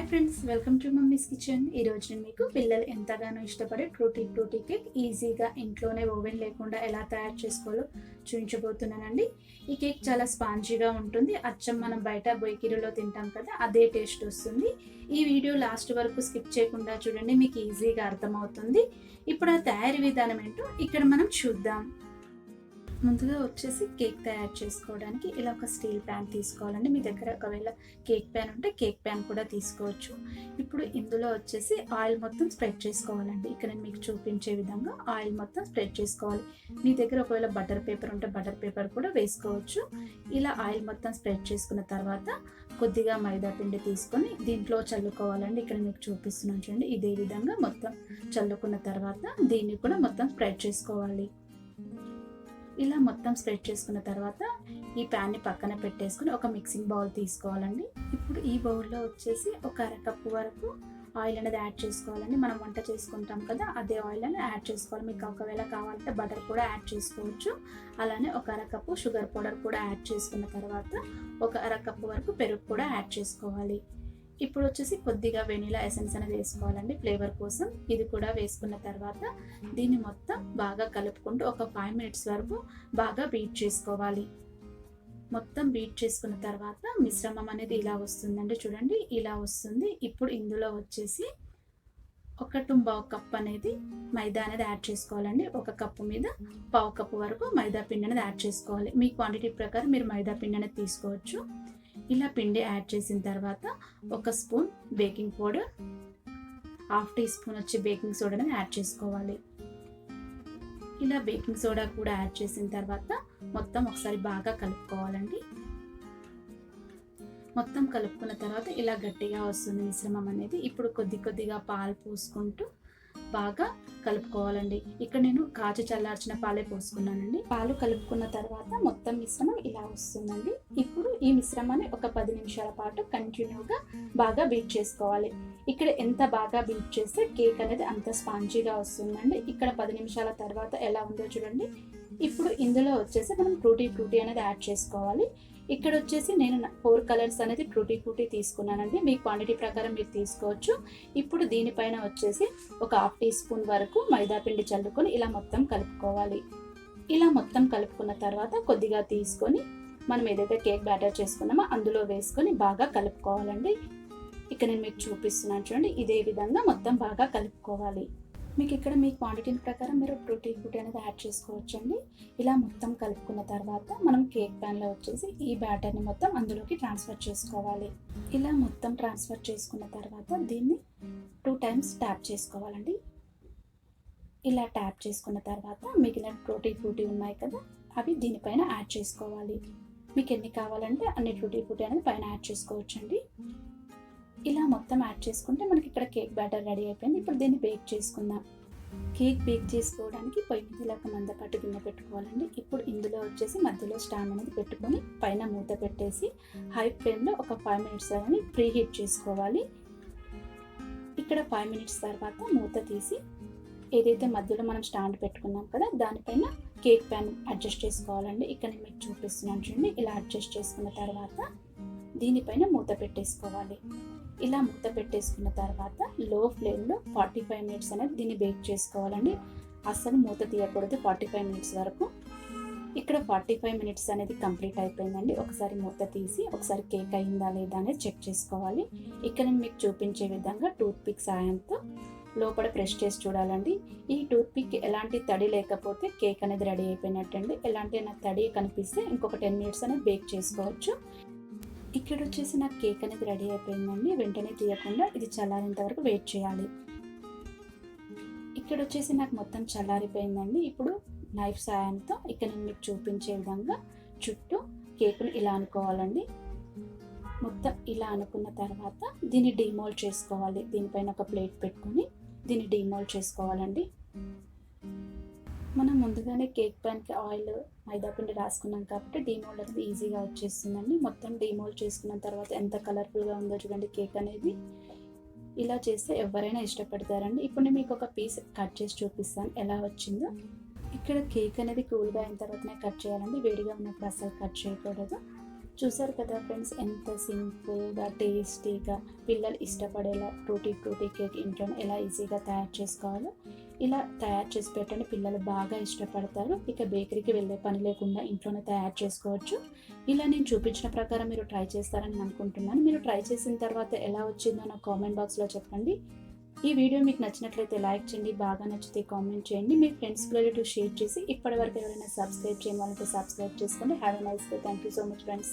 Friends, welcome to mummies kitchen. ఈరోజు నేను మీకు పిల్లలు ఎంతగానో ఇష్టపడే ట్రూటీ ఫ్రూటీ కేక్ ఈజీగా ఇంట్లోనే ఓవెన్ లేకుండా ఎలా తయారు చేసుకోవాలో చూపించబోతున్నానండి. ఈ కేక్ చాలా స్పాంజీగా ఉంటుంది. అచ్చం మనం బయట బేకరీలో తింటాం కదా, అదే టేస్ట్ వస్తుంది. ఈ వీడియో లాస్ట్ వరకు స్కిప్ చేయకుండా చూడండి, మీకు ఈజీగా అర్థమవుతుంది. ఇప్పుడు ఆ తయారీ విధానం ఏంటో ఇక్కడ మనం చూద్దాం. ముందుగా వచ్చేసి కేక్ తయారు చేసుకోవడానికి ఇలా ఒక స్టీల్ ప్యాన్ తీసుకోవాలండి. మీ దగ్గర ఒకవేళ కేక్ ప్యాన్ ఉంటే కేక్ ప్యాన్ కూడా తీసుకోవచ్చు. ఇప్పుడు ఇందులో వచ్చేసి ఆయిల్ మొత్తం స్ప్రెడ్ చేసుకోవాలండి. ఇక్కడ నేను మీకు చూపించే విధంగా ఆయిల్ మొత్తం స్ప్రెడ్ చేసుకోవాలి. మీ దగ్గర ఒకవేళ బటర్ పేపర్ ఉంటే బటర్ పేపర్ కూడా వేసుకోవచ్చు. ఇలా ఆయిల్ మొత్తం స్ప్రెడ్ చేసుకున్న తర్వాత కొద్దిగా మైదా పిండి తీసుకొని దీంట్లో చల్లుకోవాలండి. ఇక్కడ మీకు చూపిస్తున్నాను చూడండి, ఇదే విధంగా మొత్తం చల్లుకున్న తర్వాత దీన్ని కూడా మొత్తం స్ప్రెడ్ చేసుకోవాలి. ఇలా మొత్తం స్ప్రెడ్ చేసుకున్న తర్వాత ఈ ప్యాన్ని పక్కన పెట్టేసుకుని ఒక మిక్సింగ్ బౌల్ తీసుకోవాలండి. ఇప్పుడు ఈ బౌల్లో వచ్చేసి ఒక అరకప్పు వరకు ఆయిల్ అనేది యాడ్ చేసుకోవాలండి. మనం వంట చేసుకుంటాం కదా, అదే ఆయిల్ అనేది యాడ్ చేసుకోవాలి. మీకు ఒకవేళ కావాలంటే బటర్ కూడా యాడ్ చేసుకోవచ్చు. అలానే ఒక అరకప్పు షుగర్ పౌడర్ కూడా యాడ్ చేసుకున్న తర్వాత ఒక అరకప్పు వరకు పెరుగు కూడా యాడ్ చేసుకోవాలి. ఇప్పుడు వచ్చేసి కొద్దిగా వెనిలా ఎసెన్స్ అనేది వేసుకోవాలండి ఫ్లేవర్ కోసం. ఇది కూడా వేసుకున్న తర్వాత దీన్ని మొత్తం బాగా కలుపుకుంటూ ఒక 5 minutes వరకు బాగా బీట్ చేసుకోవాలి. మొత్తం బీట్ చేసుకున్న తర్వాత మిశ్రమం అనేది ఇలా వస్తుందండి, చూడండి ఇలా వస్తుంది. ఇప్పుడు ఇందులో వచ్చేసి 1.25 కప్ అనేది మైదా అనేది యాడ్ చేసుకోవాలండి. ఒక కప్పు మీద 1/2 కప్పు వరకు మైదా పిండి అనేది యాడ్ చేసుకోవాలి. మీ క్వాంటిటీ ప్రకారం మీరు మైదా పిండి అనేది తీసుకోవచ్చు. ఇలా పిండి యాడ్ చేసిన తర్వాత 1 spoon baking powder, 1/2 teaspoon వచ్చి బేకింగ్ సోడా అనేది యాడ్ చేసుకోవాలి. ఇలా బేకింగ్ సోడా కూడా యాడ్ చేసిన తర్వాత మొత్తం ఒకసారి బాగా కలుపుకోవాలండి. మొత్తం కలుపుకున్న తర్వాత ఇలా గట్టిగా వస్తుంది మిశ్రమం అనేది. ఇప్పుడు కొద్దిగా పాలు పోసుకుంటూ బాగా కలుపుకోవాలండి. ఇక్కడ నేను కాచి చల్లార్చిన పాలే పోసుకున్నానండి. పాలు కలుపుకున్న తర్వాత మొత్తం మిశ్రమం ఇలా వస్తుందండి. ఇప్పుడు ఈ మిశ్రమాన్ని ఒక 10 నిమిషాల పాటు కంటిన్యూగా బాగా బీట్ చేసుకోవాలి. ఇక్కడ ఎంత బాగా బీట్ చేస్తే కేక్ అనేది అంత స్పాంజీగా వస్తుందండి. ఇక్కడ 10 నిమిషాల తర్వాత ఎలా ఉందో చూడండి. ఇప్పుడు ఇందులో వచ్చేసి మనం ట్రూటీ ఫ్రూటీ అనేది యాడ్ చేసుకోవాలి. ఇక్కడ వచ్చేసి నేను 4 కలర్స్ అనేది ట్రూటీ ఫ్రూటీ తీసుకున్నానండి. మీ క్వాంటిటీ ప్రకారం మీరు తీసుకోవచ్చు. ఇప్పుడు దీనిపైన వచ్చేసి ఒక 1/2 టీ స్పూన్ వరకు మైదా పిండి చల్లుకొని ఇలా మొత్తం కలుపుకోవాలి. ఇలా మొత్తం కలుపుకున్న తర్వాత కొద్దిగా తీసుకొని మనం ఏదైతే కేక్ బ్యాటర్ చేసుకున్నామో అందులో వేసుకొని బాగా కలుపుకోవాలండి. ఇక్కడ నేను మీకు చూపిస్తున్నాను చూడండి, ఇదే విధంగా మొత్తం బాగా కలుపుకోవాలి. మీకు ఇక్కడ మీ క్వాంటిటీ ప్రకారం మీరు ట్రూటీ ఫ్రూటీ అనేది యాడ్ చేసుకోవచ్చండి. ఇలా మొత్తం కలుపుకున్న తర్వాత మనం కేక్ ప్యాన్లో వచ్చేసి ఈ బ్యాటర్ని మొత్తం అందులోకి ట్రాన్స్ఫర్ చేసుకోవాలి. ఇలా మొత్తం ట్రాన్స్ఫర్ చేసుకున్న తర్వాత దీన్ని 2 times ట్యాప్ చేసుకోవాలండి. ఇలా ట్యాప్ చేసుకున్న తర్వాత మిగిలిన ట్రూటీ ఫ్రూటీ ఉన్నాయి కదా, అవి దీనిపైన యాడ్ చేసుకోవాలి. మీకు ఎన్ని కావాలంటే అన్ని ట్రూటీ ఫ్రూటీ అనేది పైన యాడ్ చేసుకోవచ్చండి. ఇలా మొత్తం యాడ్ చేసుకుంటే మనకి ఇక్కడ కేక్ బ్యాటర్ రెడీ అయిపోయింది. ఇప్పుడు దీన్ని బేక్ చేసుకుందాం. కేక్ బేక్ చేసుకోవడానికి పొయ్యి మీద ఇలా ఒక మందపాటి గిన్నె పెట్టుకోవాలండి. ఇప్పుడు ఇందులో వచ్చేసి మధ్యలో స్టాండ్ అనేది పెట్టుకొని పైన మూత పెట్టేసి హై ఫ్లేమ్లో ఒక 5 minutes అని ప్రీ హీట్ చేసుకోవాలి. ఇక్కడ 5 minutes తర్వాత మూత తీసి ఏదైతే మధ్యలో మనం స్టాండ్ పెట్టుకున్నాం కదా, దానిపైన కేక్ ప్యాన్ అడ్జస్ట్ చేసుకోవాలండి. ఇక్కడ నేను మీకు చూపిస్తున్నాను చూడండి, ఇలా అడ్జస్ట్ చేసుకున్న తర్వాత దీనిపైన మూత పెట్టేసుకోవాలి. ఇలా మూత పెట్టేసుకున్న తర్వాత లో ఫ్లేమ్లో 45 minutes అనేది దీన్ని బేక్ చేసుకోవాలండి. అస్సలు మూత తీయకూడదు 45 minutes వరకు. ఇక్కడ 45 minutes అనేది కంప్లీట్ అయిపోయిందండి. ఒకసారి మూత తీసి ఒకసారి కేక్ అయిందా లేదా అనేది చెక్ చేసుకోవాలి. ఇక్కడ నేను మీకు చూపించే విధంగా టూత్ పిక్ సాయంతో లోపల ప్రెస్ చేసి చూడాలండి. ఈ టూత్ పిక్ ఎలాంటి తడి లేకపోతే కేక్ అనేది రెడీ అయిపోయినట్టండి. ఎలాంటి తడి కనిపిస్తే ఇంకొక 10 minutes అనేది బేక్ చేసుకోవచ్చు. ఇక్కడ వచ్చేసి నాకు కేక్ అనేది రెడీ అయిపోయిందండి. వెంటనే తీయకుండా ఇది చల్లారేంత వరకు వెయిట్ చేయాలి. ఇక్కడ వచ్చేసి నాకు మొత్తం చల్లారిపోయిందండి. ఇప్పుడు నైఫ్ సాయంతో ఇక్కడ నేను మీకు చూపించే విధంగా చుట్టూ కేక్ను ఇలా అనుకోవాలండి. మొత్తం ఇలా అనుకున్న తర్వాత దీన్ని డీమోల్డ్ చేసుకోవాలి. దీనిపైన ఒక ప్లేట్ పెట్టుకొని దీన్ని డీమోల్డ్ చేసుకోవాలండి. మనం ముందుగానే కేక్ ప్యాన్కి ఆయిల్ మైదా పిండి రాసుకున్నాం కాబట్టి డీమోల్డ్ అనేది ఈజీగా వచ్చేస్తుందండి. మొత్తం డీమోల్డ్ చేసుకున్న తర్వాత ఎంత కలర్ఫుల్గా ఉందో చూడండి కేక్ అనేది. ఇలా చేస్తే ఎవరైనా ఇష్టపడతారండి. ఇప్పుడు నేను మీకు ఒక పీస్ కట్ చేసి చూపిస్తాను ఎలా వచ్చిందో. ఇక్కడ కేక్ అనేది కూల్గా అయిన తర్వాతనే కట్ చేయాలండి. వేడిగా ఉన్నప్పుడు అసలు కట్ చేయకూడదు. చూసారు కదా ఫ్రెండ్స్, ఎంత సింపుల్గా టేస్టీగా పిల్లలు ఇష్టపడేలా టూటీ ఫ్రూటీ కేక్ ఇంట్లో ఎలా ఈజీగా తయారు చేసుకోవాలో ఇలా తయారు చేసి పెట్టండి. పిల్లలు బాగా ఇష్టపడతారు. ఇక బేకరీకి వెళ్ళే పని లేకుండా ఇంట్లోనే తయారు చేసుకోవచ్చు. ఇలా నేను చూపించిన ప్రకారం మీరు ట్రై చేస్తారని నేను అనుకుంటున్నాను. మీరు ట్రై చేసిన తర్వాత ఎలా వచ్చిందో నాకు కామెంట్ బాక్స్లో చెప్పండి. ఈ వీడియో మీకు నచ్చినట్లయితే లైక్ చేయండి, బాగా నచ్చితే కామెంట్ చేయండి, మీ ఫ్రెండ్స్ రిలేటివ్ షేర్ చేసి ఇప్పటివరకు ఎవరైనా సబ్స్క్రైబ్ చేయని వాళ్ళకి సబ్స్క్రైబ్ చేసుకోండి. Have a nice day. Thank you so much friends.